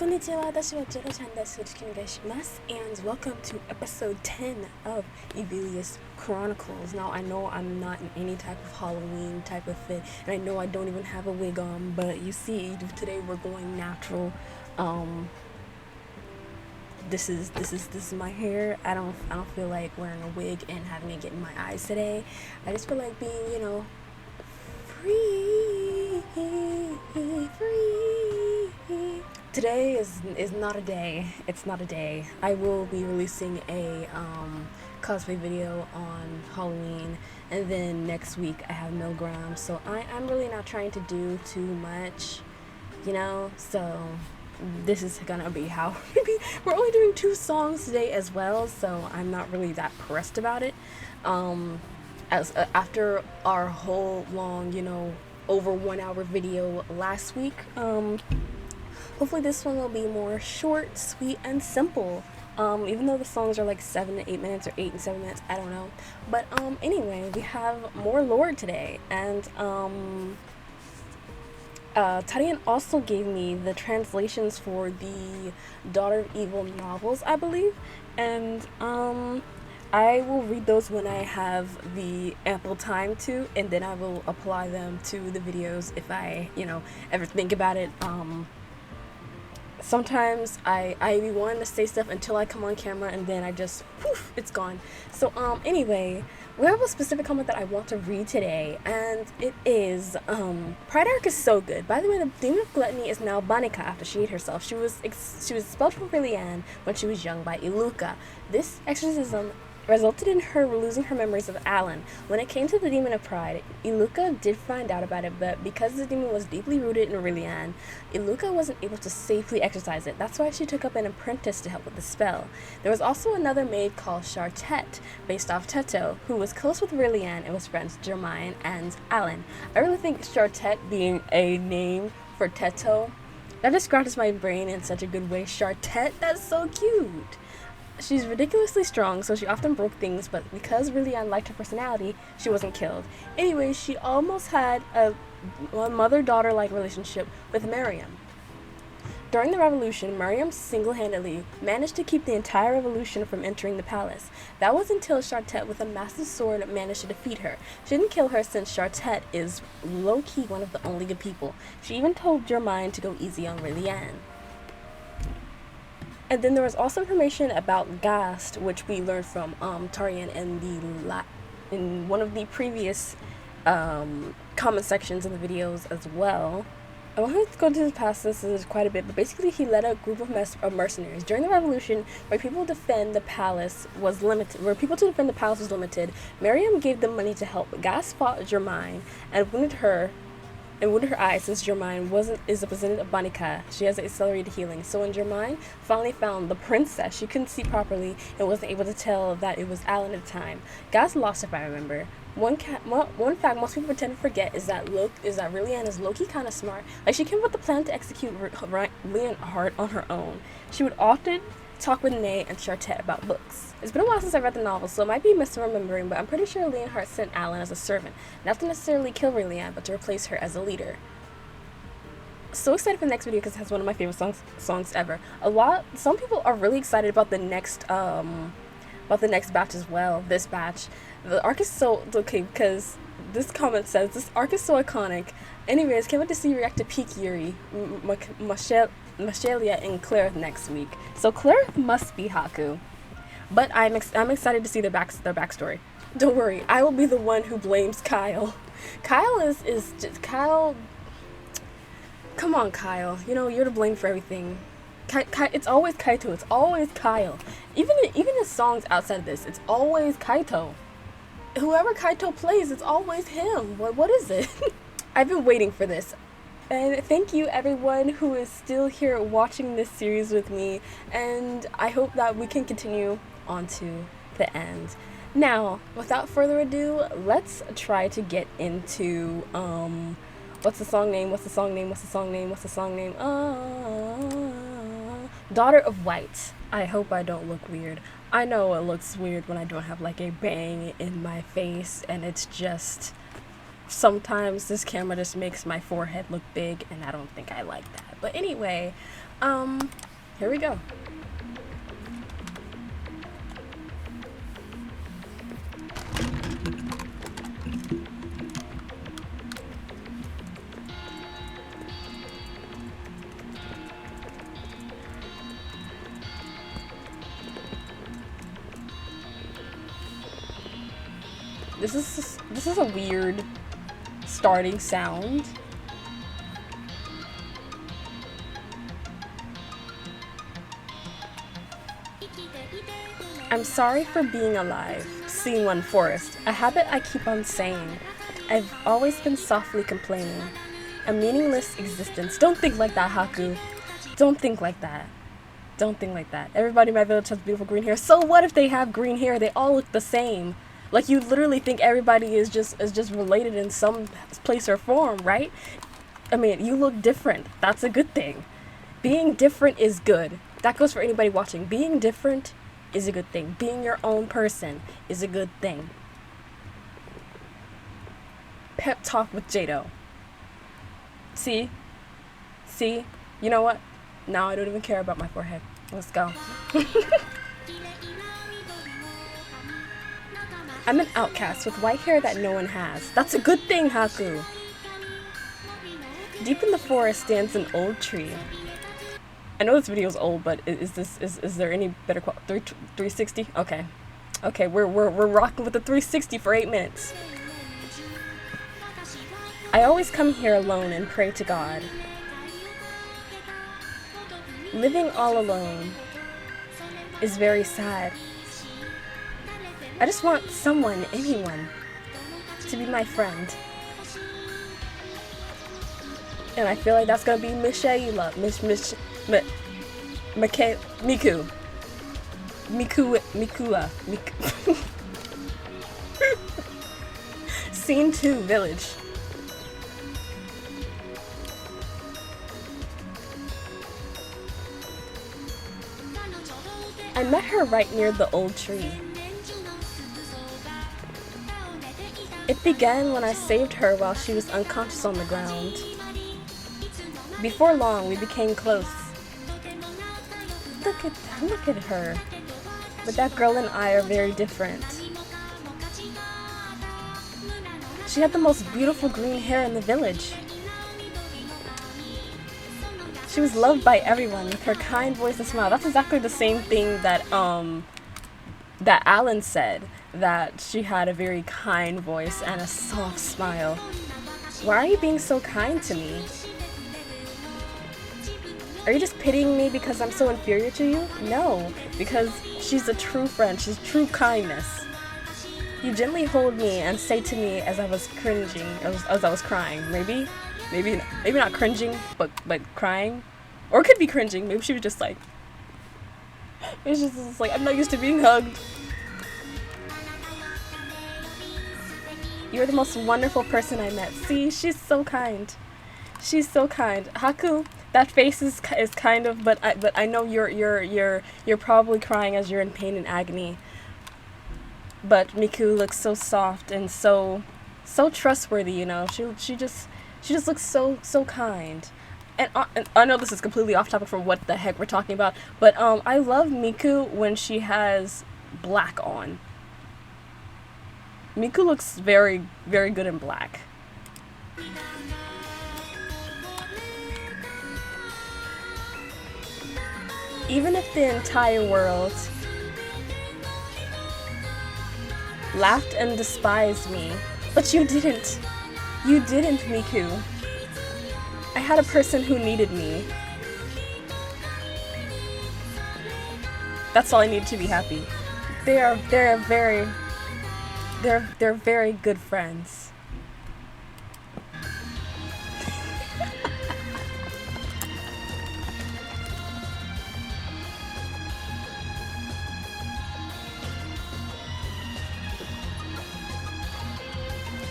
Konnichiwa, watashi wa JeidoChannel.i desu. And welcome to episode 10 of Evilius Chronicles. Now, I know I'm not in any type of Halloween type of fit, and I know I don't even have a wig on, but you see, today we're going natural. This is my hair. I don't feel like wearing a wig and having it get in my eyes today. I just feel like being, free. Today is not a day. It's not a day. I will be releasing a cosplay video on Halloween, and then next week I have milligrams. So I'm really not trying to do too much, So this is gonna be how we're only doing 2 songs today as well, so I'm not really that pressed about it. After our whole long, over 1 hour video last week, hopefully this one will be more short, sweet, and simple. Even though the songs are like 7 to 8 minutes or 8 and 7 minutes, I don't know. But anyway, we have more lore today, and Tarian also gave me the translations for the Daughter of Evil novels, I believe, and I will read those when I have the ample time to, and then I will apply them to the videos if I, ever think about it. Sometimes I be wanting to say stuff until I come on camera, and then I just, poof, it's gone. So, anyway, we have a specific comment that I want to read today, and it is, Pride Arc is so good. By the way, the Demon of Gluttony is now Banika after she ate herself. She was expelled from Rillian when she was young by Iluka. This exorcism resulted in her losing her memories of Alan. When it came to the Demon of Pride, Iluka did find out about it, but because the demon was deeply rooted in Rillian, Iluka wasn't able to safely exorcise it. That's why she took up an apprentice to help with the spell. There was also another maid called Chartette, based off Teto, who was close with Rillian and was friends with Germain and Alan. I really think Chartette being a name for Teto, that just scratches my brain in such a good way. Chartette, that's so cute. She's ridiculously strong, so she often broke things, but because Rillian liked her personality, she wasn't killed. Anyway, she almost had a mother-daughter-like relationship with Miriam. During the revolution, Miriam single-handedly managed to keep the entire revolution from entering the palace. That was until Chartette, with a massive sword, managed to defeat her. She didn't kill her since Chartette is low-key one of the only good people. She even told Germain to go easy on Rillian. And then there was also information about Gast, which we learned from Tarian in one of the previous comment sections in the videos as well. I wanted to go to his past. This is quite a bit, but basically he led a group of mercenaries during the revolution where people to defend the palace was limited. Miriam gave them money to help. Gast fought Germain and wounded her eye, since Germain is a descendant of Banika. She has accelerated healing. So when Germain finally found the princess, she couldn't see properly and wasn't able to tell that it was Alan at the time. Gast lost, if I remember. One fact most people tend to forget is that Rillian is low-key kind of smart. Like, she came up with the plan to execute Rillian Hart on her own. She would often talk with Nay and Chartette about books. It's been a while since I read the novel, so I might be misremembering, but I'm pretty sure Leonhardt sent Alan as a servant, not to necessarily kill Rillian, but to replace her as a leader. So excited for the next video because it has one of my favorite songs ever. Some people are really excited about the next batch as well. This batch, the arc is so okay because this comment says this arc is so iconic. Anyways, can't wait to see you react to Peak YURI, Mikaelia, and Clarith next week. So Clarith must be Haku, but I'm excited to see their backstory. Don't worry, I will be the one who blames Kyle. Kyle is just Kyle. Come on, Kyle. You're to blame for everything. It's always Kaito. It's always Kyle. Even in songs outside of this, it's always Kaito. Whoever Kaito plays, it's always him. What is it? I've been waiting for this. And thank you everyone who is still here watching this series with me, and I hope that we can continue on to the end. Now, without further ado, let's try to get into what's the song name? Daughter of White. I hope I don't look weird. I know it looks weird when I don't have like a bang in my face, and it's just sometimes this camera just makes my forehead look big, and I don't think I like that. But anyway, Here we go. This is a weird starting sound. I'm sorry for being alive. Scene 1, Forest. A habit I keep on saying. I've always been softly complaining. A meaningless existence. Don't think like that, Haku. Don't think like that. Don't think like that. Everybody in my village has beautiful green hair. So what if they have green hair? They all look the same. Like, you literally think everybody is just related in some place or form, right? I mean, you look different. That's a good thing. Being different is good. That goes for anybody watching. Being different is a good thing. Being your own person is a good thing. Pep talk with Jeido. See? See? You know what? Now I don't even care about my forehead. Let's go. I'm an outcast with white hair that no one has. That's a good thing, Haku. Deep in the forest stands an old tree. I know this video is old, but is there any better quality? 360? Okay. Okay, we're rocking with the 360 for 8 minutes. I always come here alone and pray to God. Living all alone is very sad. I just want someone, anyone, to be my friend. And I feel like that's gonna be Mikaelia. Mikula. Scene 2, Village. I met her right near the old tree. It began when I saved her while she was unconscious on the ground. Before long, we became close. Look at her. But that girl and I are very different. She had the most beautiful green hair in the village. She was loved by everyone with her kind voice and smile. That's exactly the same thing that that Alan said, that she had a very kind voice and a soft smile. Why are you being so kind to me? Are you just pitying me because I'm so inferior to you? No, because she's a true friend. She's true kindness. You gently hold me and say to me as I was cringing, as I was crying. Maybe not cringing, but crying. Or it could be cringing. Maybe she was just like, it's just like, I'm not used to being hugged. You're the most wonderful person I met. See, she's so kind. She's so kind. Haku, that face is kind of, but I know you're probably crying as you're in pain and agony. But Miku looks so soft and so trustworthy, you know. She just looks so kind. And I know this is completely off topic from what the heck we're talking about, but I love Miku when she has black on. Miku looks very, very good in black. Even if the entire world laughed and despised me, but you didn't. You didn't, Miku. I had a person who needed me. That's all I need to be happy. They're very good friends.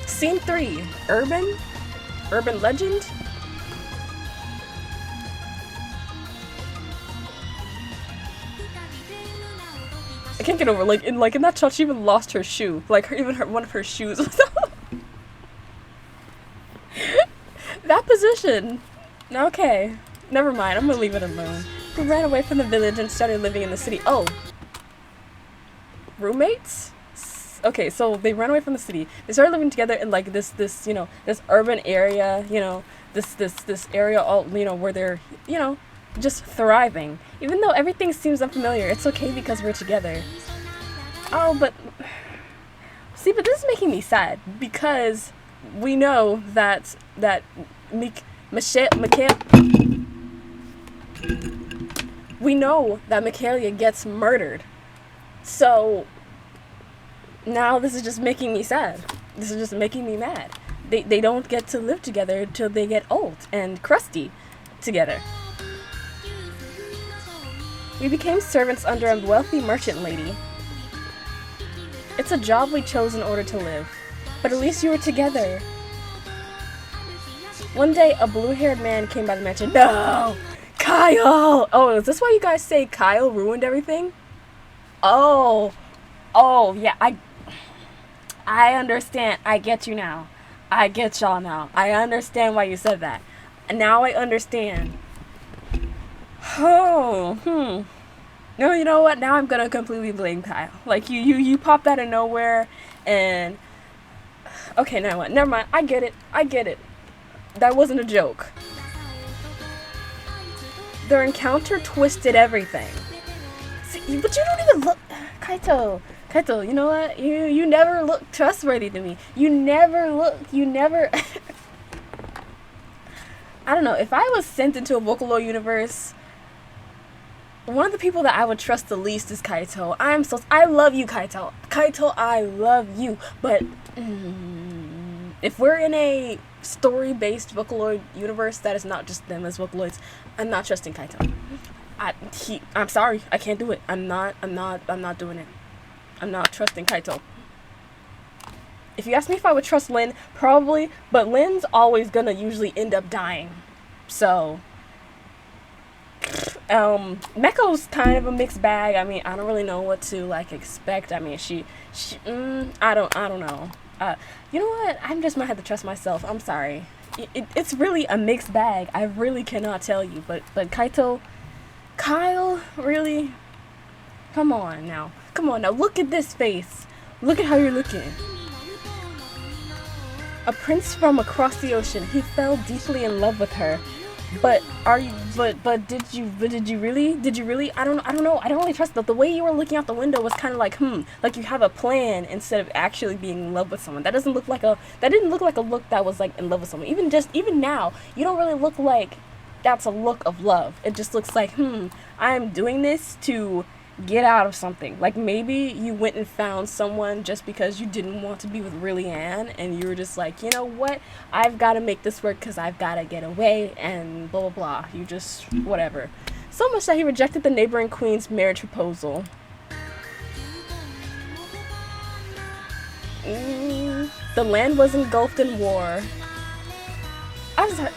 Scene 3, Urban Legend? I can't get over, in that shot, she even lost her shoe. One of her shoes was that position. Okay. Never mind, I'm gonna leave it alone. Who ran away from the village and started living in the city. Oh. Roommates? Okay, so they ran away from the city. They started living together in like this you know, this urban area, you know, this area all, you know, where they're, you know, just thriving. Even though everything seems unfamiliar, it's okay because we're together. Oh, but see, but this is making me sad because we know that Mikaelia, we know that Mikaelia gets murdered. So now this is just making me sad. This is just making me mad. They don't get to live together until they get old and crusty together. We became servants under a wealthy merchant lady. It's a job we chose in order to live, but at least you were together. One day, a blue-haired man came by the mansion. No! Kyle! Oh, is this why you guys say Kyle ruined everything? Oh, yeah, I understand. I get you now. I get y'all now. I understand why you said that. Now I understand. Oh, No, you know what? Now I'm gonna completely blame Kyle. Like, you popped out of nowhere, and... Okay, now what? Never mind. I get it. That wasn't a joke. Their encounter twisted everything. See, but you don't even look... Kaito, you know what? You never look trustworthy to me. You never... I don't know. If I was sent into a Vocaloid universe, one of the people that I would trust the least is Kaito. I love you, Kaito. Kaito, I love you. But if we're in a story-based Vocaloid universe that is not just them as Vocaloids, I'm not trusting Kaito. I'm sorry. I can't do it. I'm not doing it. I'm not trusting Kaito. If you ask me if I would trust Lin, probably, but Lin's always gonna usually end up dying. So, Meko's kind of a mixed bag. I mean, I don't really know what to, like, expect. I mean, I don't know. You know what? I just might have to trust myself. I'm sorry. It's really a mixed bag. I really cannot tell you. But Kyle, really? Come on now. Look at this face. Look at how you're looking. A prince from across the ocean. He fell deeply in love with her. But did you really? I don't know. I don't really trust that. The way you were looking out the window was kind of like, like you have a plan instead of actually being in love with someone. That didn't look like a look that was like in love with someone. Even now, you don't really look like that's a look of love. It just looks like, I'm doing this to get out of something. Like, maybe you went and found someone just because you didn't want to be with Really Ann, and you were just like, you know what, I've got to make this work because I've got to get away, and blah blah blah. You just whatever. So much that he rejected the neighboring queen's marriage proposal. The land was engulfed in war. I'm sorry.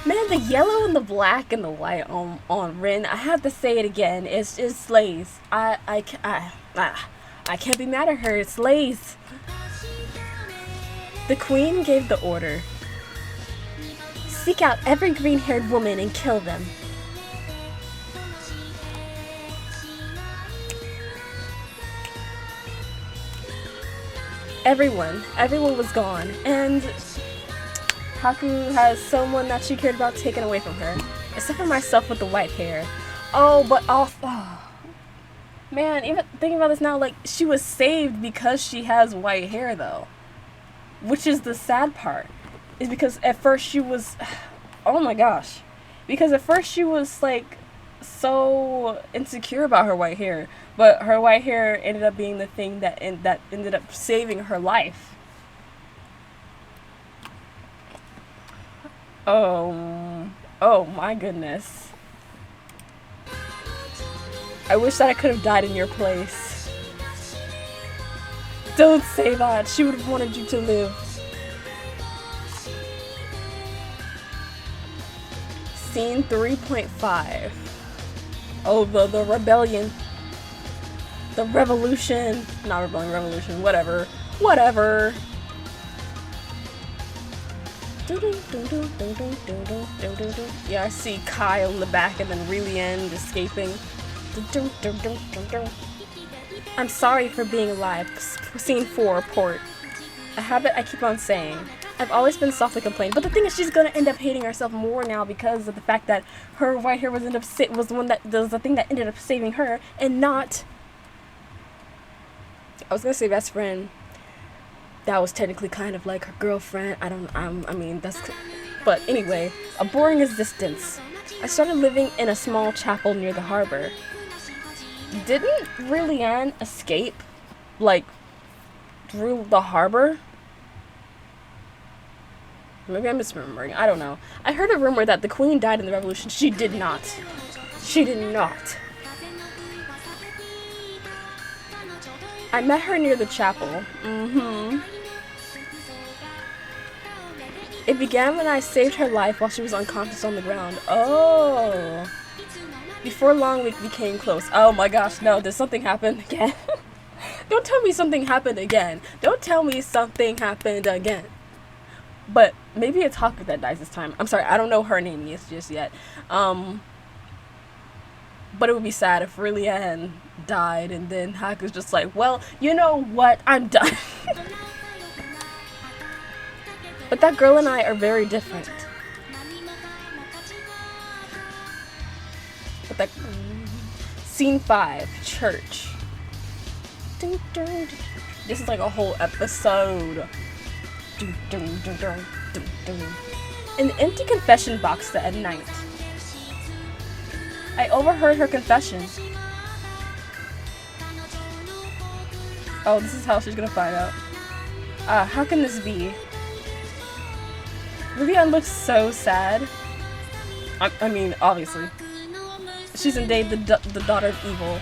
Man, the yellow and the black and the white on Rin, I have to say it again. It slays. I can't be mad at her. It slays. The queen gave the order. Seek out every green-haired woman and kill them. Everyone was gone, and Haku has someone that she cared about taken away from her. Except for myself with the white hair. Man, even thinking about this now, like, she was saved because she has white hair, though. Which is the sad part. Is because at first she was... Oh my gosh. Because at first she was, like, so insecure about her white hair. But her white hair ended up being the thing that ended up saving her life. Oh my goodness. I wish that I could have died in your place. Don't say that. She would have wanted you to live. Scene 3.5. Oh, the rebellion. The revolution. Not rebellion, revolution. Whatever. Yeah, I see Kyle in the back and then Relian escaping. I'm sorry for being alive. Scene 4, port. A habit I keep on saying. I've always been softly complaining, but the thing is, she's gonna end up hating herself more now because of the fact that her white hair was the one that was the thing that ended up saving her, and not. I was gonna say best friend. That was technically kind of like her girlfriend. I mean, that's. But anyway, a boring existence. I started living in a small chapel near the harbor. Didn't Relian escape, like, through the harbor? Maybe I'm misremembering. I don't know. I heard a rumor that the queen died in the revolution. She did not. She did not. I met her near the chapel. It began when I saved her life while she was unconscious on the ground. Oh. Before long, we became close. Oh my gosh, no, did something happen again? Don't tell me something happened again. Don't tell me something happened again. But maybe it's Haku that dies this time. I'm sorry, I don't know her name just yet. But it would be sad if Relian died and then Haku's just like, well, you know what? I'm done. But that girl and I are very different. But that... Scene 5, church. This is like a whole episode. An empty confession box at night. I overheard her confession. Oh, this is how she's gonna find out. How can this be? Relian looks so sad. I mean, obviously. She's indeed the daughter of evil.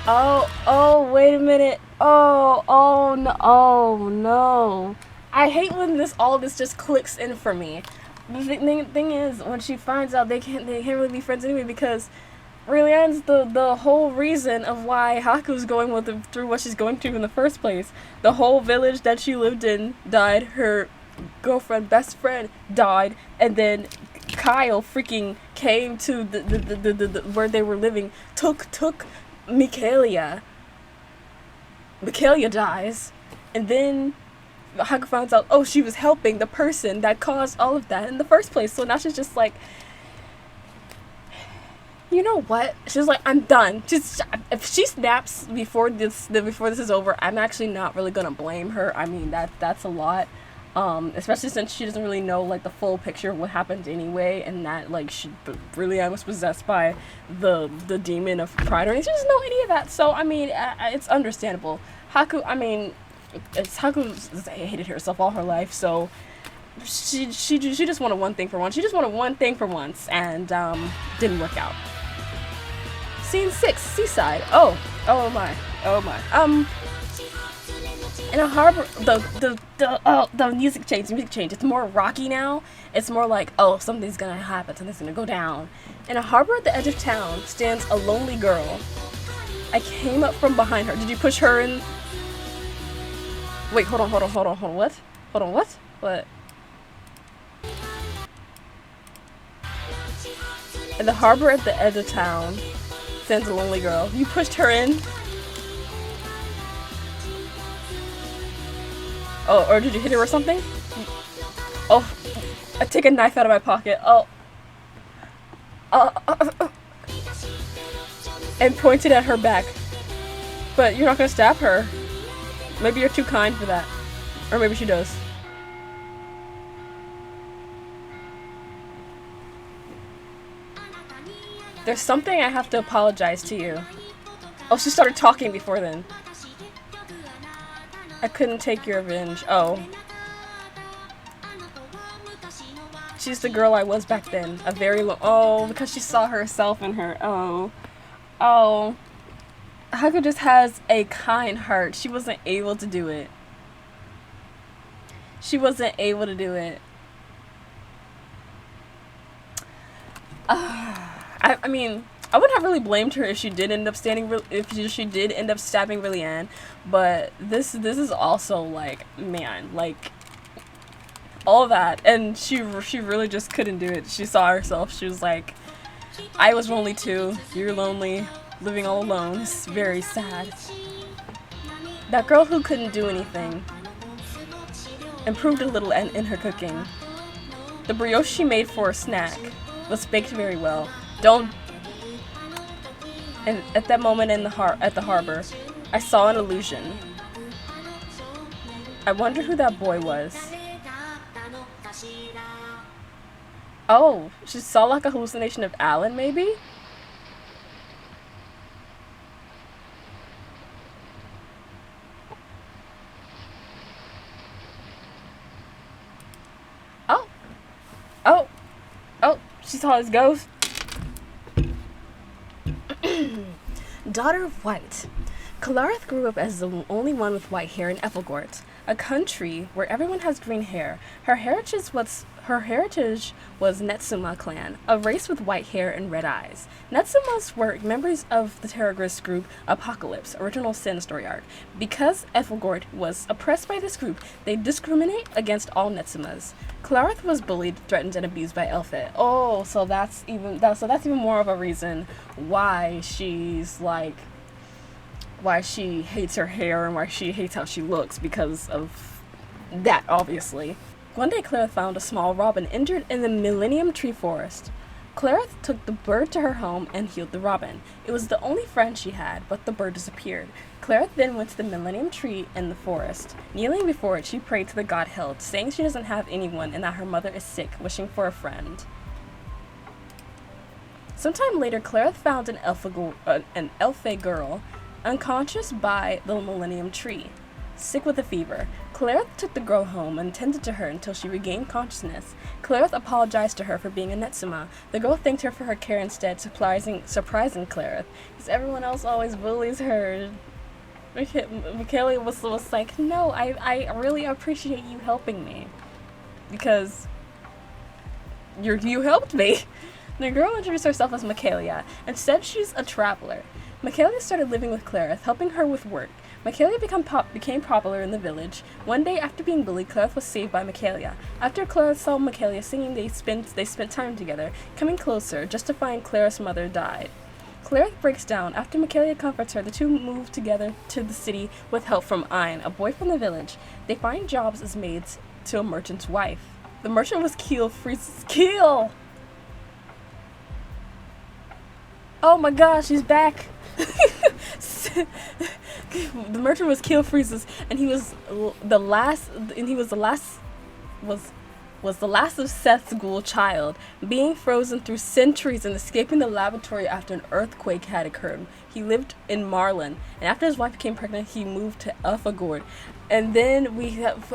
Oh, wait a minute. Oh, no. I hate when all this just clicks in for me. The thing is, when she finds out they can't really be friends anyway, because Relian's the whole reason of why Haku's going through what she's going through in the first place. The whole village that she lived in died. Her girlfriend, best friend, died, and then Kyle freaking came to the where they were living, took Mikaelia. Mikaelia dies, and then Haku finds out, oh, she was helping the person that caused all of that in the first place. So now she's just like, you know what? She's like, I'm done. If she snaps before this is over, I'm actually not really gonna blame her. I mean, that's a lot. Especially since she doesn't really know like the full picture of what happened anyway, and that like she really was possessed by the demon of pride, or anything. She doesn't know any of that. So I mean, it's understandable. Haku, I mean, Haku hated herself all her life, so she just wanted one thing for once. She just wanted one thing for once, and didn't work out. Scene 6, seaside. Oh my. In a harbor, the music changed. It's more rocky now. It's more like, oh, something's gonna happen. Something's gonna go down. In a harbor at the edge of town stands a lonely girl. I came up from behind her. Did you push her in? Wait, hold on. What? Hold on, what? What? In the harbor at the edge of town stands a lonely girl. You pushed her in? Oh, or did you hit her or something? Oh, I take a knife out of my pocket. And pointed at her back. But you're not gonna stab her. Maybe you're too kind for that. Or maybe she does. There's something I have to apologize to you. Oh, she started talking before then. I couldn't take your revenge. Oh. She's the girl I was back then. A very low. Oh, because she saw herself in her. Oh. Haku just has a kind heart. She wasn't able to do it. I mean, I wouldn't have really blamed her if she did end up stabbing Relian, but this is also like, man, like, all that, and she really just couldn't do it. She saw herself. She was like, I was lonely too. You're lonely, living all alone. It's very sad. That girl who couldn't do anything improved a little in her cooking. The brioche she made for a snack was baked very well. And at that moment at the harbor, I saw an illusion. I wonder who that boy was. Oh, she saw like a hallucination of Alan, maybe? Oh. Oh. Oh, she saw his ghost. Daughter of White. Clarith grew up as the only one with white hair in Ethelgort, a country where everyone has green hair. Her heritage was Netsuma clan, a race with white hair and red eyes. Netsumas were members of the terrorist group Apocalypse, original Sin story arc. Because Ethelgort was oppressed by this group, they discriminate against all Netsumas. Clarith was bullied, threatened, and abused by Elfit. Oh, so that's even more of a reason why she's like, why she hates her hair and why she hates how she looks, because of that, obviously. One day, Clarith found a small robin injured in the Millennium Tree Forest. Clarith took the bird to her home and healed the robin. It was the only friend she had, but the bird disappeared. Clarith then went to the Millennium Tree in the forest. Kneeling before it, she prayed to the god Hild, saying she doesn't have anyone and that her mother is sick, wishing for a friend. Sometime later, Clarith found an elfe girl unconscious by the Millennium Tree, sick with a fever. Clarith took the girl home and tended to her until she regained consciousness. Clarith apologized to her for being a Netsuma. The girl thanked her for her care instead, surprising Clarith, because everyone else always bullies her. Mikaelia was like, no, I really appreciate you helping me, because you helped me. The girl introduced herself as Mikaelia and said she's a traveler. Mikaelia started living with Clarith, helping her with work. Mikaelia became popular in the village. One day, after being bullied, Clarith was saved by Mikaelia. After Clarith saw Mikaelia singing, they spent time together, coming closer, just to find Clarith's mother died. Clarith breaks down. After Mikaelia comforts her, the two move together to the city with help from Ein, a boy from the village. They find jobs as maids to a merchant's wife. The merchant was Keel. Oh my gosh, he's back. The merchant was Keel Freezes, and he was the last of Seth's ghoul child, being frozen through centuries and escaping the laboratory after an earthquake had occurred. He lived in Marlin, and after his wife became pregnant, he moved to Elfagord. And then we have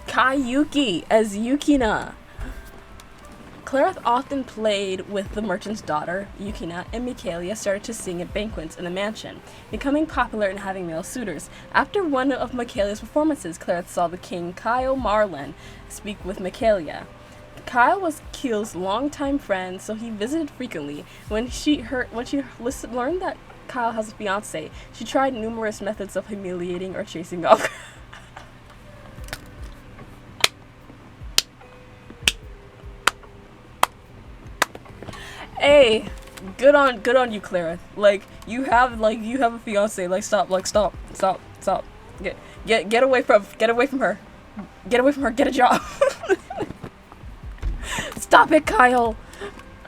Kayuki as Yukina. Clarith often played with the merchant's daughter, Yukina, and Mikaelia started to sing at banquets in the mansion, becoming popular and having male suitors. After one of Mikaelia's performances, Clarith saw the king, Kyle Marlin, speak with Mikaelia. Kyle was Keel's longtime friend, so he visited frequently. When she learned that Kyle has a fiance, she tried numerous methods of humiliating or chasing off. Hey, good on you, Clarith. Like you have a fiance. Like stop. Get away from her. Get away from her. Get a job. Stop it, Kyle.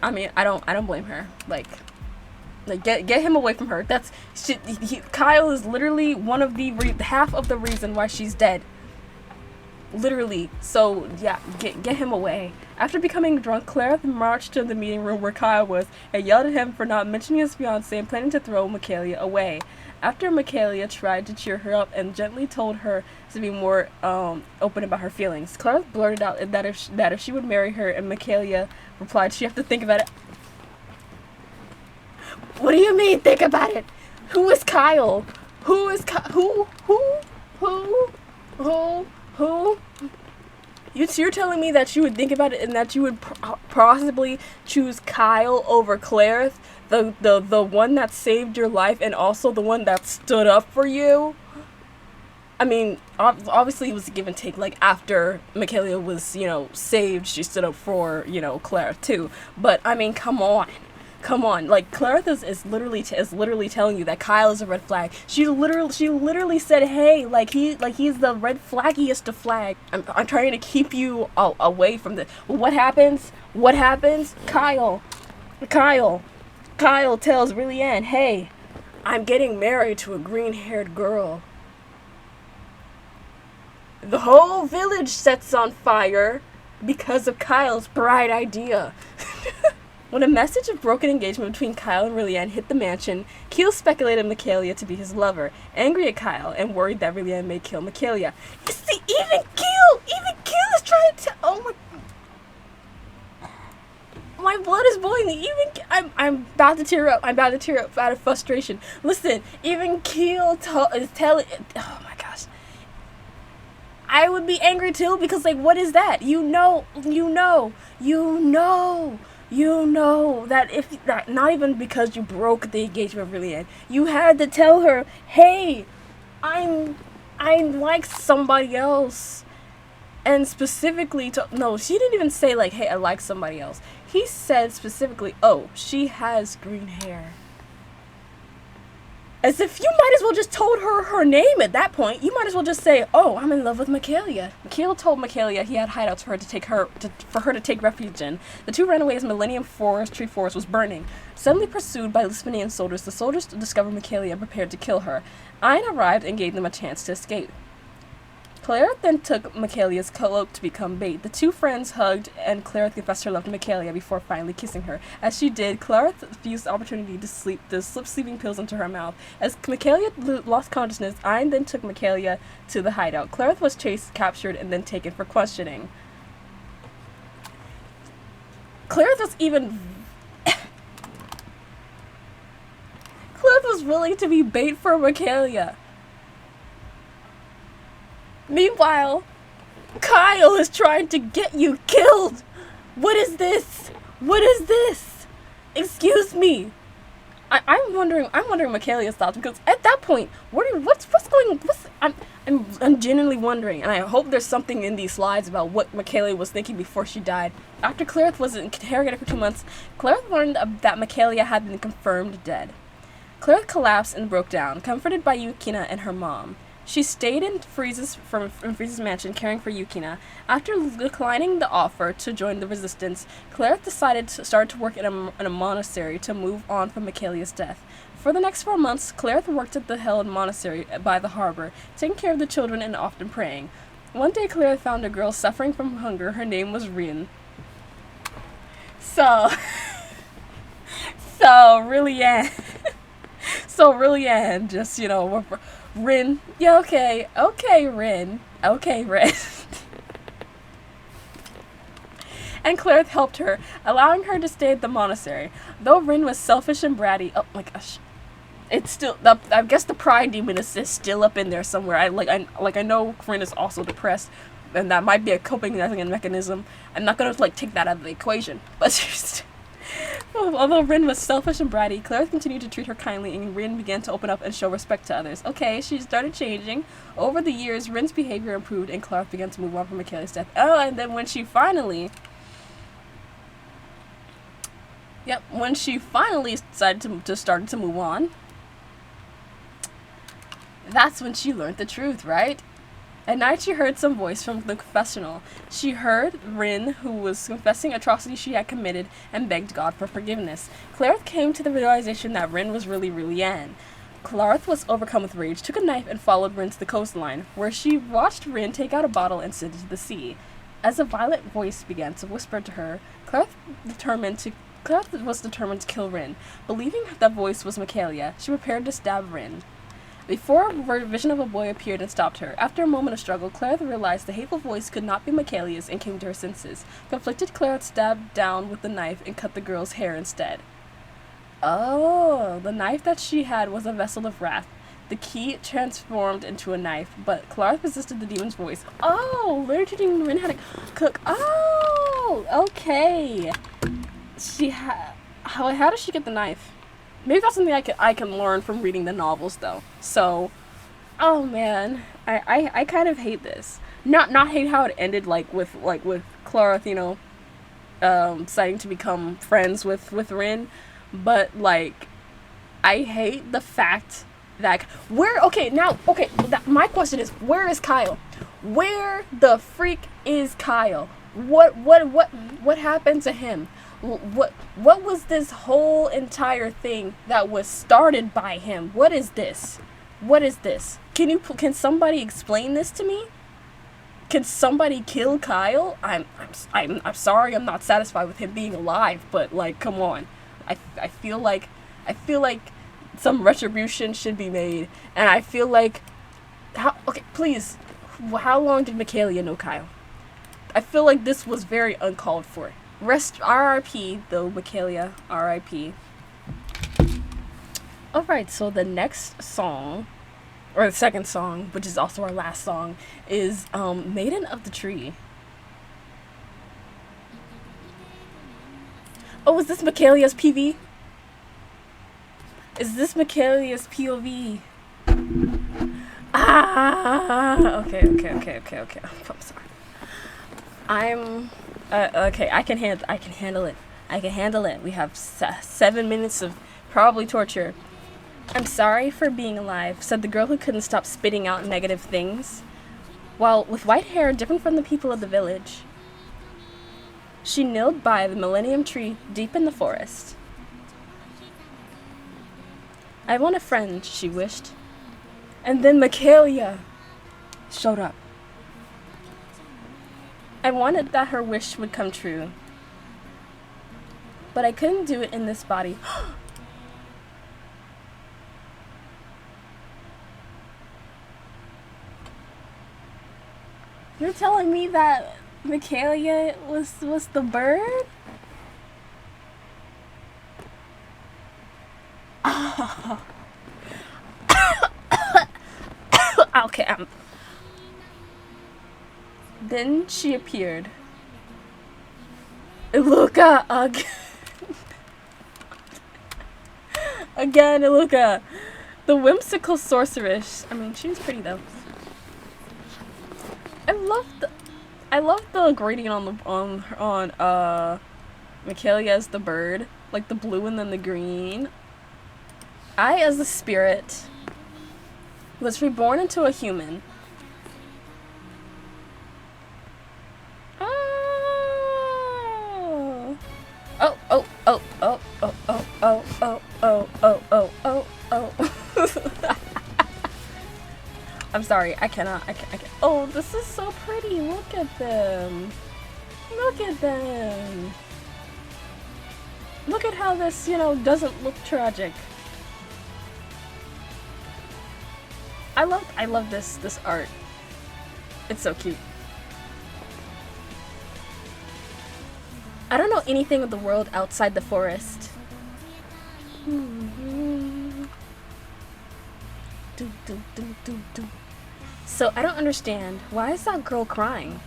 I mean, I don't blame her. Like get him away from her. Kyle is literally one of the half of the reason why she's dead. Literally. So yeah, get him away. After becoming drunk, Clarith marched to the meeting room where Kyle was and yelled at him for not mentioning his fiancée and planning to throw Mikaelia away. After Mikaelia tried to cheer her up and gently told her to be more open about her feelings, Clarith blurted out that if she would marry her, and Mikaelia replied she'd have to think about it. What do you mean, think about it? Who is Kyle? Who is Who? You're telling me that you would think about it and that you would possibly choose Kyle over Clarith, the one that saved your life and also the one that stood up for you? I mean, obviously it was a give and take. Like, after Mikaelia was, you know, saved, she stood up for, you know, Clarith too. But, I mean, come on. Come on. Like, Clarith is literally telling you that Kyle is a red flag. She literally said, hey, he's the red flaggiest of flag. I'm trying to keep you away from this. Well, what happens? What happens? Kyle tells Rillian, hey, I'm getting married to a green-haired girl. The whole village sets on fire because of Kyle's bright idea. When a message of broken engagement between Kyle and Rillian hit the mansion, Keel speculated Mikaelia to be his lover, angry at Kyle and worried that Rillian may kill Mikaelia. You see, even Keel is trying to oh my blood is boiling. I'm about to tear up. I'm about to tear up out of frustration. Listen, even Keel is telling. Oh my gosh. I would be angry too, because, like, what is that? You know that if that, not even because you broke the engagement of Rillian, you had to tell her, hey, I like somebody else. And specifically no, she didn't even say, like, hey, I like somebody else. He said specifically, oh, she has green hair. As if you might as well just told her name at that point. You might as well just say, oh, I'm in love with Mikaelia. Mikaelia told Mikaelia he had hideouts for her to take refuge in. The two ran away as Millennium Tree Forest was burning. Suddenly pursued by Lispanian soldiers, the soldiers discovered Mikaelia and prepared to kill her. Ayn arrived and gave them a chance to escape. Clarith then took Mikaelia's cloak to become bait. The two friends hugged, and Clarith confessed her love to Mikaelia before finally kissing her. As she did, Clarith used the opportunity to slip sleeping pills into her mouth. As Mikaelia lost consciousness, Ayn then took Mikaelia to the hideout. Clarith was captured, and then taken for questioning. Clarith was Clarith was willing to be bait for Mikaelia. Meanwhile, Kyle is trying to get you killed. What is this? What is this? Excuse me. I'm wondering Mikaelia's thoughts, because at that point, I'm genuinely wondering, and I hope there's something in these slides about what Mikaelia was thinking before she died. After Clarith was interrogated for 2 months, Clarith learned that Mikaelia had been confirmed dead. Clarith collapsed and broke down, comforted by Yukina and her mom. She stayed in Freeze's mansion, caring for Yukina. After declining the offer to join the resistance, Clarith decided to start to work in a monastery to move on from Mikaelia's death. For the next 4 months, Clarith worked at the Held Monastery by the harbor, taking care of the children and often praying. One day, Clarith found a girl suffering from hunger. Her name was Rin. Rillian just, Rin, yeah, okay, Rin. And Clarith helped her, allowing her to stay at the monastery. Though Rin was selfish and bratty, oh my gosh, it's still, I guess the pride demon is still up in there somewhere. I know Rin is also depressed, and that might be a coping mechanism. I'm not gonna, take that out of the equation, but although Rin was selfish and bratty, Clarith continued to treat her kindly, and Rin began to open up and show respect to others. Okay, she started changing. Over the years, Rin's behavior improved, and Clarith began to move on from Mikaelia's death. Oh, and then when she finally decided to start to move on, that's when she learned the truth, right? At night, she heard some voice from the confessional. She heard Rin, who was confessing atrocities she had committed, and begged God for forgiveness. Clarith came to the realization that Rin was really Rillian. Clarith was overcome with rage, took a knife, and followed Rin to the coastline, where she watched Rin take out a bottle and send it to the sea. As a violent voice began to whisper to her, Clarith was determined to kill Rin. Believing that voice was Mikaelia, she prepared to stab Rin. Before a vision of a boy appeared and stopped her. After a moment of struggle, Clarith realized the hateful voice could not be Mikaelia's and came to her senses. Conflicted, Clarith stabbed down with the knife and cut the girl's hair instead. Oh, the knife that she had was a vessel of wrath. The key transformed into a knife, but Clarith resisted the demon's voice. Oh, learned teaching Rin how to cook. Oh, okay. How does she get the knife? Maybe that's something I can learn from reading the novels, though. So, oh man, I kind of hate this. Not hate how it ended, like with Clarith, you know, deciding to become friends with Rin, but like I hate the fact that my question is, where is Kyle? Where the freak is Kyle? What happened to him? What was this whole entire thing that was started by him? What is this? What is this? Can somebody explain this to me? Can somebody kill Kyle? I'm sorry, I'm not satisfied with him being alive, but like, come on. I feel like some retribution should be made, and I feel like please, how long did Mikaelia know Kyle? I feel like this was very uncalled for. Rest RIP though, Mikaelia, RIP. Alright, so the next song, or the second song, which is also our last song, is Maiden of the Tree. Oh, is this Mikaelia's PV? Is this Mikaelia's POV? Okay. I'm sorry. Okay, I can handle it. We have 7 minutes of probably torture. I'm sorry for being alive, said the girl who couldn't stop spitting out negative things. While with white hair different from the people of the village, she knelt by the millennium tree deep in the forest. I want a friend, she wished. And then Mikaelia showed up. I wanted that her wish would come true, but I couldn't do it in this body. You're telling me that Mikaelia was the bird? Oh. Okay, Then she appeared. Iluka again. Again, Iluka. The whimsical sorceress. I mean, she was pretty though. I love the gradient on Mikaelia as the bird, like the blue and then the green. I, as the spirit, was reborn into a human. I'm sorry, I can't. Oh, this is so pretty. Look at them. Look at them. Look at how this, doesn't look tragic. I love this art. It's so cute. I don't know anything of the world outside the forest. So I don't understand. Why is that girl crying?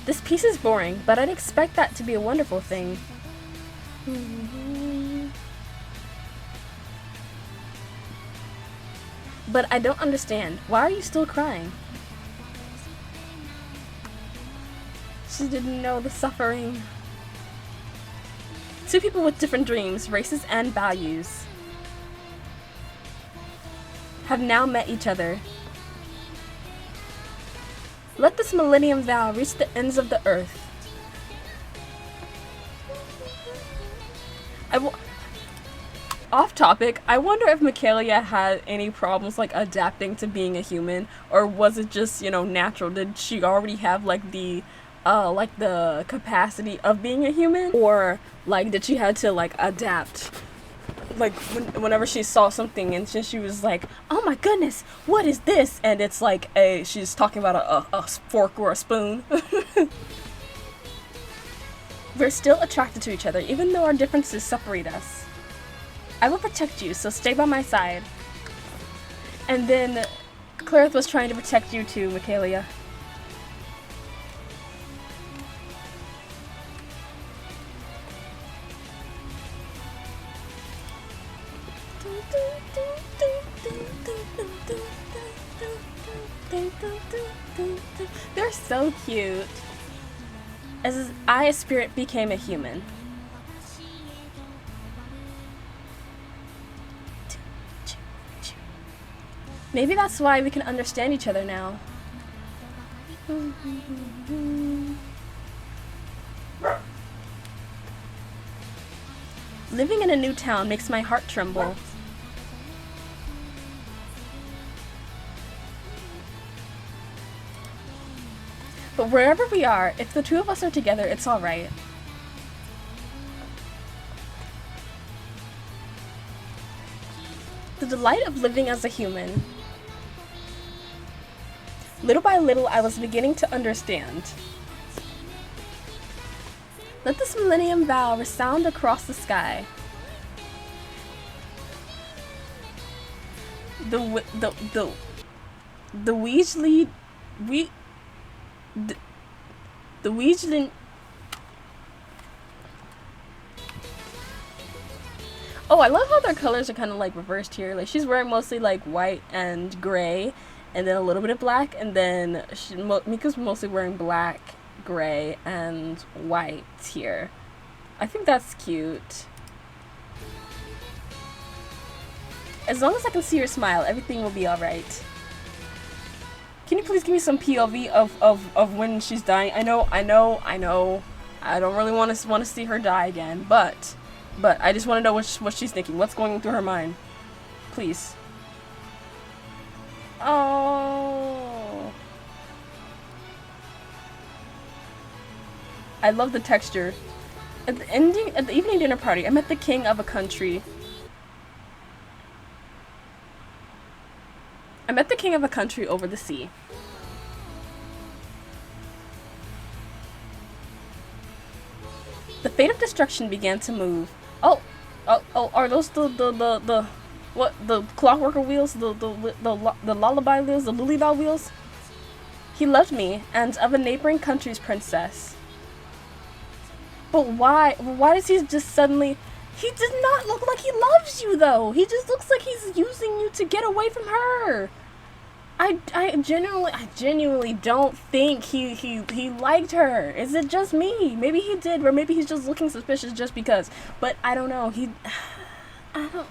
This piece is boring, but I'd expect that to be a wonderful thing. But I don't understand. Why are you still crying? She didn't know the suffering. Two people with different dreams, races, and values have now met each other. Let this millennium vow reach the ends of the earth. Off topic, I wonder if Mikaelia had any problems like adapting to being a human, or was it just, natural? Did she already have like the capacity of being a human, or like did she had to like adapt? Like whenever she saw something and she was like, oh my goodness, what is this? And it's like she's talking about a fork or a spoon. We're still attracted to each other, even though our differences separate us. I will protect you, so stay by my side. And then Clarith was trying to protect you too, Mikaelia. They're so cute. As I, a spirit, became a human. Maybe that's why we can understand each other now. Living in a new town makes my heart tremble. But wherever we are, if the two of us are together, it's alright. The delight of living as a human. Little by little, I was beginning to understand. Let this millennium vow resound across the sky. The Weasley... The Weasley... Oh, I love how their colors are kind of like reversed here. Like, she's wearing mostly like white and gray, and then a little bit of black, and then Mika's mostly wearing black, gray, and white here. I think that's cute. As long as I can see her smile, everything will be alright. Can you please give me some POV of when she's dying? I know. I don't really want to see her die again, but I just want to know what she's thinking. What's going through her mind? Please. Oh. I love the texture. At the evening dinner party, I met the king of a country. I met the king of a country over the sea. The fate of destruction began to move. Oh, are those the clockworker wheels? The lullaby wheels? The lullaby wheels? He loved me, and of a neighboring country's princess. But why? Why does he just suddenly... He does not look like he loves you, though. He just looks like he's using you to get away from her. I genuinely don't think he liked her. Is it just me? Maybe he did, or maybe he's just looking suspicious just because. But I don't know. I don't.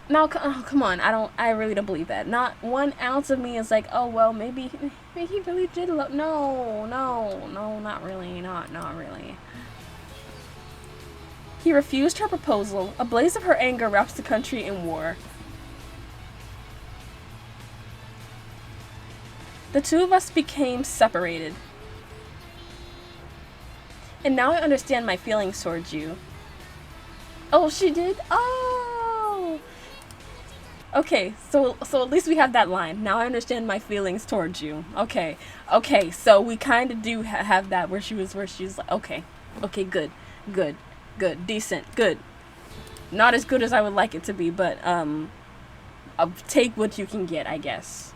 Now, oh, come on. I really don't believe that. Not 1 ounce of me is like, oh well, maybe he really did love. No, not really. Not really. He refused her proposal. A blaze of her anger wraps the country in war. The two of us became separated. And now I understand my feelings towards you. Oh, she did? Oh! Okay, so at least we have that line. Now I understand my feelings towards you. Okay, so we kind of do have that where she's like, okay, good. Decent, good. Not as good as I would like it to be, but I'll take what you can get, I guess.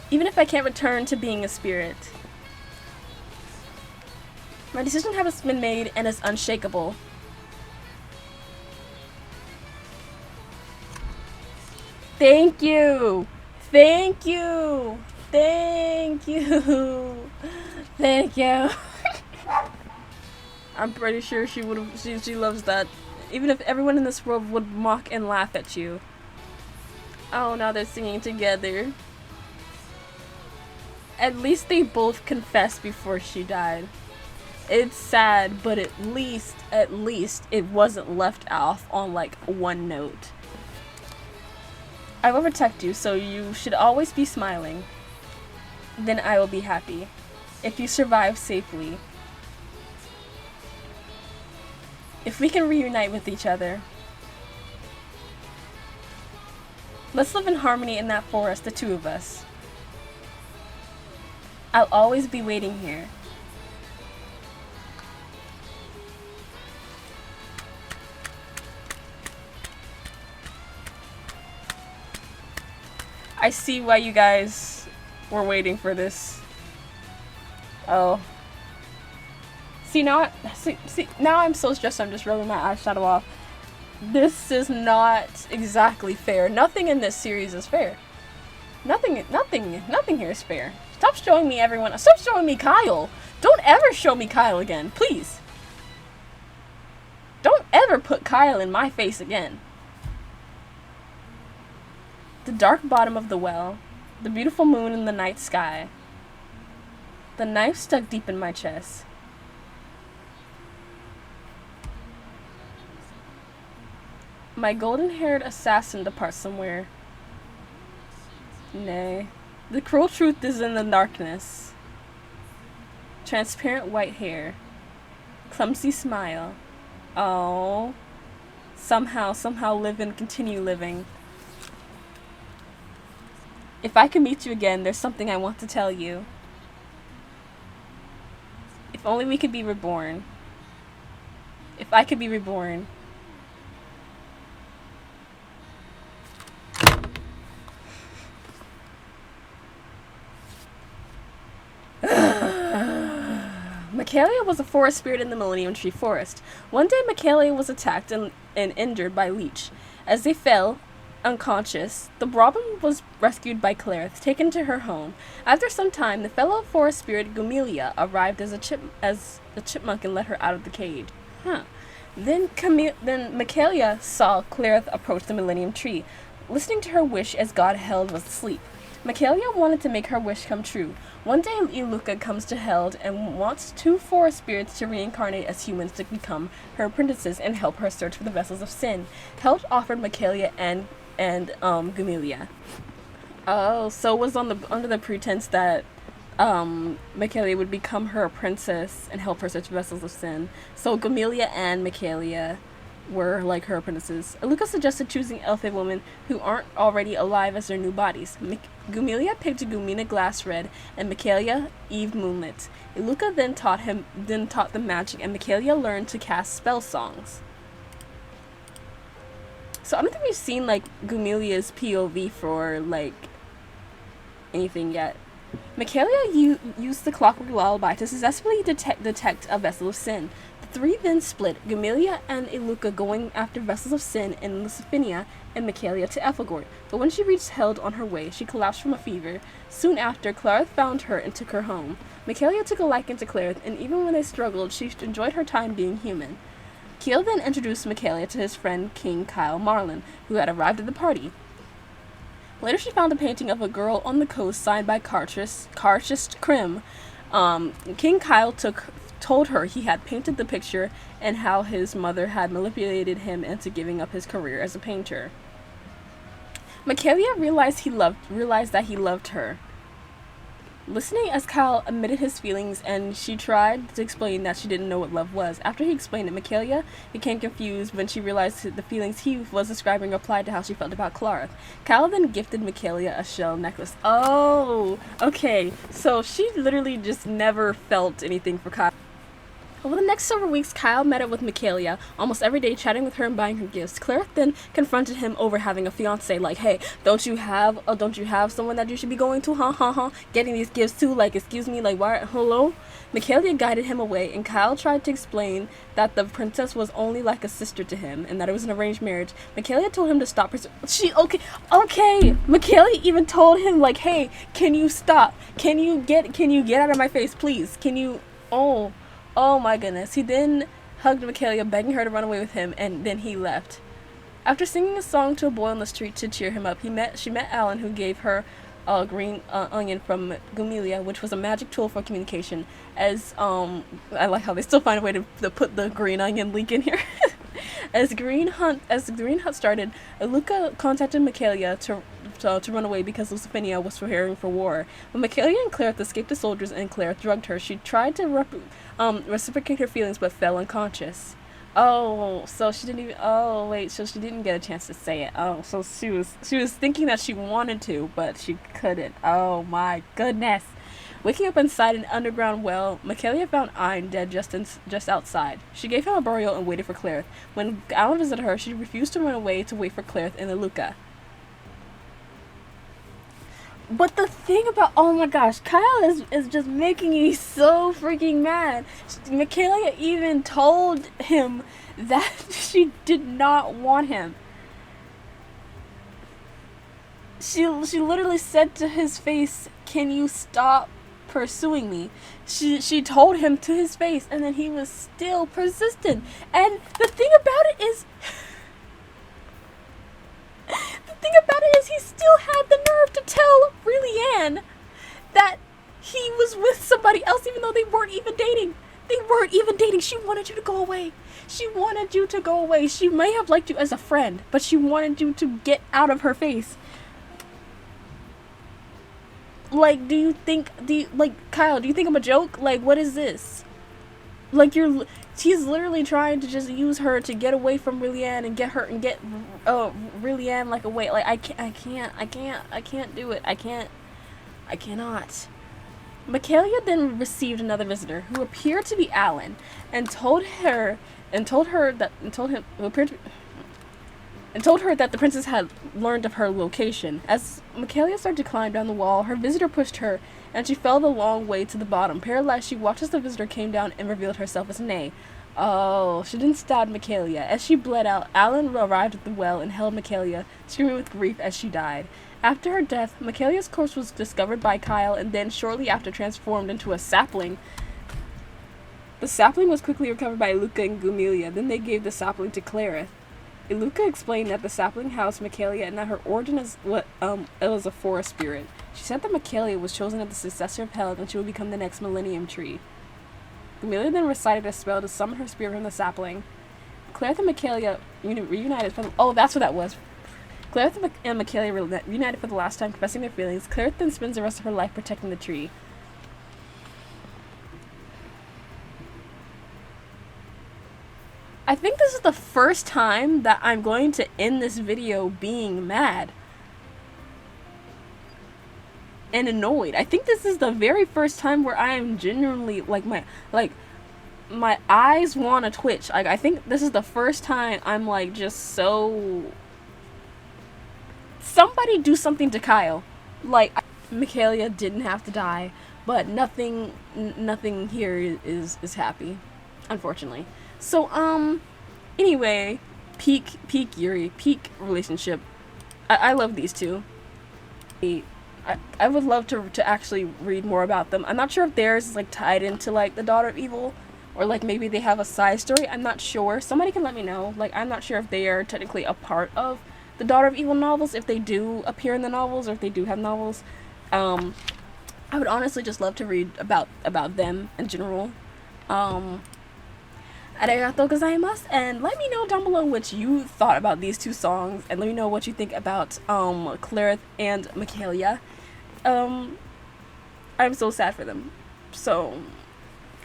Even if I can't return to being a spirit. My decision has been made and is unshakable. Thank you! Thank you! Thank you! Thank you! I'm pretty sure she loves that. Even if everyone in this world would mock and laugh at you. Oh, now they're singing together. At least they both confessed before she died. It's sad, but at least it wasn't left off on like one note. I will protect you, so you should always be smiling. Then I will be happy. If you survive safely. If we can reunite with each other. Let's live in harmony in that forest, the two of us. I'll always be waiting here. I see why you guys were waiting for this. Oh. See now I'm so stressed I'm just rubbing my eyeshadow off. This is not exactly fair. Nothing in this series is fair. Nothing here is fair. Stop showing me everyone. Stop showing me Kyle. Don't ever show me Kyle again, please. Don't ever put Kyle in my face again. The dark bottom of the well, the beautiful moon in the night sky. The knife stuck deep in my chest. My golden-haired assassin departs somewhere. Nay, the cruel truth is in the darkness. Transparent white hair. Clumsy smile. Oh. Somehow live and continue living. If I can meet you again, there's something I want to tell you. If only we could be reborn. If I could be reborn. Mikaelia was a forest spirit in the Millennium Tree Forest. One day, Mikaelia was attacked and injured by Leech. As they fell unconscious, the Robin was rescued by Clarith, taken to her home. After some time, the fellow forest spirit Gumilia arrived as the chipmunk and let her out of the cage. Then Mikaelia saw Clarith approach the Millennium Tree, listening to her wish as God Held was asleep. Mikaelia wanted to make her wish come true. One day, Iluka comes to Held and wants two forest spirits to reincarnate as humans to become her apprentices and help her search for the vessels of sin. Held offered Mikaelia and Gumilia. Oh, so it was under the pretense that Mikaelia would become her princess and help her search vessels of sin. So Gumilia and Mikaelia were like her apprentices. Iluka suggested choosing elfin women who aren't already alive as their new bodies. Gumilia picked Gumina Glassred and Mikaelia Eve Moonlit. Iluka then taught them magic, and Mikaelia learned to cast spell songs. So I don't think we've seen like Gumilia's POV for like anything yet. Mikaelia used the clockwork lullaby to successfully detect a vessel of sin. The three then split, Gumilia and Iluka going after vessels of sin in Lucifinia and Mikaelia to Ethelgort. But when she reached Held on her way, she collapsed from a fever. Soon after, Clarith found her and took her home. Mikaelia took a liking to Clarith, and even when they struggled, she enjoyed her time being human. Kiel then introduced Mikaelia to his friend King Kyle Marlin, who had arrived at the party. Later, she found a painting of a girl on the coast signed by Karchist Krim. King Kyle told her he had painted the picture and how his mother had manipulated him into giving up his career as a painter. Mikaelia realized that he loved her. Listening as Kyle admitted his feelings, and she tried to explain that she didn't know what love was. After he explained it, Mikaelia became confused when she realized the feelings he was describing applied to how she felt about Clarith. Kyle then gifted Mikaelia a shell necklace. Oh, okay. So she literally just never felt anything for Kyle. Over the next several weeks, Kyle met up with Mikaelia almost every day, chatting with her and buying her gifts. Clarith then confronted him over having a fiance. Like, hey, don't you have someone that you should be going to? Getting these gifts too? Like, excuse me, like, why? Hello? Mikaelia guided him away, and Kyle tried to explain that the princess was only like a sister to him, and that it was an arranged marriage. Mikaelia told him to stop. Okay. Mikaelia even told him, like, hey, can you stop? Can you get out of my face, please? Can you? Oh my goodness. He then hugged Mikaelia, begging her to run away with him, and then he left. After singing a song to a boy on the street to cheer him up, she met Alan, who gave her a green onion from Gumilia, which was a magic tool for communication. As I like how they still find a way to put the green onion link in here. As the green hunt started, Iluka contacted Mikaelia to run away because Lucifinia was preparing for war. When Mikaelia and Clarith escaped the soldiers and Clarith drugged her, she tried to reciprocate her feelings but fell unconscious. Oh, so she didn't even. Oh, wait, so she didn't get a chance to say it. Oh, so she was thinking that she wanted to, but she couldn't. Oh my goodness. Waking up inside an underground well, Mikaelia found Ein dead just outside. She gave him a burial and waited for Clarith. When Alan visited her, she refused to run away to wait for Clarith and Iluka. But the thing about, oh my gosh, Kyle is just making me so freaking mad. Mikaelia even told him that she did not want him. She literally said to his face, "Can you stop pursuing me?" She told him to his face, and then he was still persistent. And the thing about it is, he still had the nerve to tell Rillian that he was with somebody else, even though they weren't even dating. They weren't even dating. She wanted you to go away. She wanted you to go away. She may have liked you as a friend, but she wanted you to get out of her face. Like, Kyle, do you think I'm a joke? Like, what is this? Like, he's literally trying to just use her to get away from Rillian and get Rillian, like, away. Like, I can't do it. I cannot. Mikaelia then received another visitor who appeared to be Alan and told her that the princess had learned of her location. As Mikaelia started to climb down the wall, her visitor pushed her, and she fell the long way to the bottom. Paralyzed, she watched as the visitor came down and revealed herself as Nay. Oh, she didn't stab Mikaelia. As she bled out, Alan arrived at the well and held Mikaelia, screaming with grief as she died. After her death, Mikaelia's corpse was discovered by Kyle and then shortly after transformed into a sapling. The sapling was quickly recovered by Iluka and Gumilia. Then they gave the sapling to Clarith. Iluka explained that the sapling housed Mikaelia and that her origin is it was a forest spirit. She said that Mikaelia was chosen as the successor of Hel and she would become the next Millennium Tree. Gumilia then recited a spell to summon her spirit from the sapling. Clarith and Mikaelia reunited for that's what that was. Clarith and Mikaelia reunited for the last time, confessing their feelings. Clarith then spends the rest of her life protecting the tree. I think this is the first time that I'm going to end this video being mad and annoyed. I think this is the very first time where I am genuinely my eyes want to twitch. Like, I think this is the first time I'm like just so. Somebody do something to Kyle. Like, Mikaelia didn't have to die, but nothing here is happy, unfortunately. So, anyway, peak YURI, peak relationship. I love these two. I would love to actually read more about them. I'm not sure if theirs is, like, tied into, like, the Daughter of Evil, or, like, maybe they have a side story. I'm not sure. Somebody can let me know. Like, I'm not sure if they are technically a part of the Daughter of Evil novels, if they do appear in the novels, or if they do have novels. I would honestly just love to read about them in general. Arigatou gozaimasu, and let me know down below what you thought about these two songs, and let me know what you think about Clarith and Mikaelia. I'm so sad for them. So,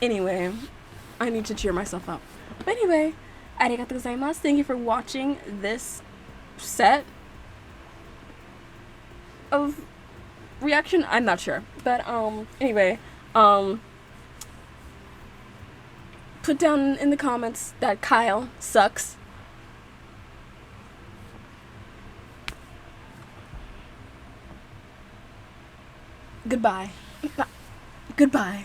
anyway, I need to cheer myself up. But anyway, arigatou gozaimasu. Thank you for watching this set of reaction. I'm not sure, but anyway, put down in the comments that Kyle sucks. Goodbye. Goodbye.